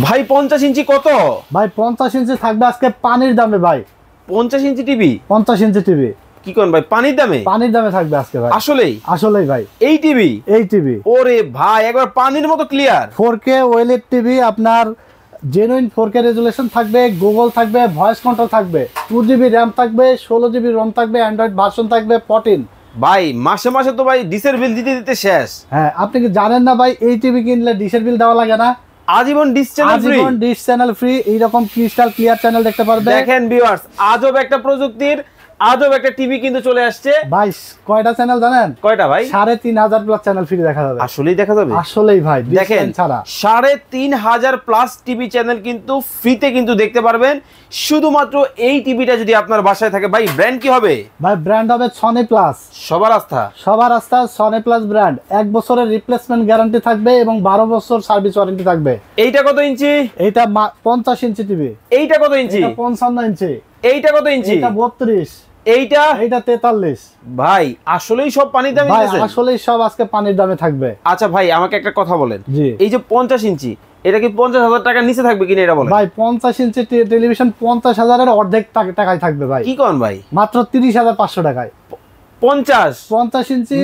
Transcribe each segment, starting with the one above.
ভাই 50 ইঞ্চি কত? ভাই 50 ইঞ্চি থাকবে আজকে পানির দামে ভাই। 50 ইঞ্চি টিভি? 50 ইঞ্চি টিভি কি কোন ভাই, পানির দামে? পানির দামে থাকবে আজকে ভাই। আসলেই? আসলেই ভাই। এই টিভি? এই টিভি ওরে ভাই একবার পানির মতো ক্লিয়ার। 4K ওএলইডি টিভি, আপনার জেনুইন 4K রেজুলেশন থাকবে, গুগল থাকবে, ভয়েস কন্ট্রোল থাকবে, 2GB র্যাম থাকবে, 16GB রম থাকবে, অ্যান্ড্রয়েড ভার্সন থাকবে 14। ভাই মাসে মাসে তো ভাই ডিশের বিল দিতে দিতে শেষ। হ্যাঁ, আপনি কি জানেন না ভাই এই টিভি কিনলে ডিশের বিল দেওয়া লাগে না? আজীবন ডিশ চ্যানেল ফ্রি। আজীবন ডিশ চ্যানেল ফ্রি, এইরকম ক্রিস্টাল ক্লিয়ার চ্যানেল দেখতে পারবে। দেখেন ভিউয়ার্স, আজব একটা প্রযুক্তির আজব একটা টিভি কিন্তু চলে আসছে। ভাই কয়টা চ্যানেল জানেন? কয়টা ভাই? 3500 প্লাস চ্যানেল ফ্রি দেখা যাবে। আসলেই দেখা যাবে? আসলেই ভাই, দেখেন ছাড়া 3500 প্লাস টিভি চ্যানেল কিন্তু ফ্রিতে কিন্তু দেখতে পারবেন শুধুমাত্র এই টিভিটা যদি আপনার বাসায় থাকে। ভাই ব্র্যান্ড কি হবে? ভাই ব্র্যান্ড হবে সনি প্লাস। সবার আস্থা, সবার আস্থা সনি প্লাস ব্র্যান্ড। 1 বছরের রিপ্লেসমেন্ট গ্যারান্টি থাকবে এবং 12 বছর সার্ভিস ওয়ারেন্টি থাকবে। এইটা কত ইঞ্চি? এইটা 50 ইঞ্চি টিভি। এইটা কত ইঞ্চি? এটা 55 ইঞ্চি। এইটা কত ইঞ্চি? এটা 32। এইটা? এইটা 43। ভাই আসলেই সব পানির দামে ভাই দিয়েছেন? আসলেই সব আজকে পানির দামে থাকবে। আচ্ছা ভাই আমাকে একটা কথা বলেন, জি। এই যে 50 ইঞ্চি এটা কি 50,000 টাকার নিচে থাকবে কিনা এটা বলেন? ভাই 50 ইঞ্চি টেলিভিশন 50,000 এর অর্ধেক টাকায় থাকবে ভাই। কি কোন ভাই? মাত্র 30,500 টাকায়। 50 ইঞ্চি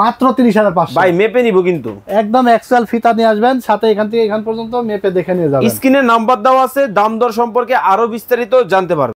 মাত্র 30,500। ভাই মেপে নিব কিন্তু। একদম অ্যাকচুয়াল ফিতা নিয়ে আসবেন, সাথে এখান থেকে এখান পর্যন্ত মেপে দেখে নিয়ে যাবেন। স্ক্রিনে নাম্বার দেওয়া আছে, দাম দর সম্পর্কে আরো বিস্তারিত জানতে পারবেন।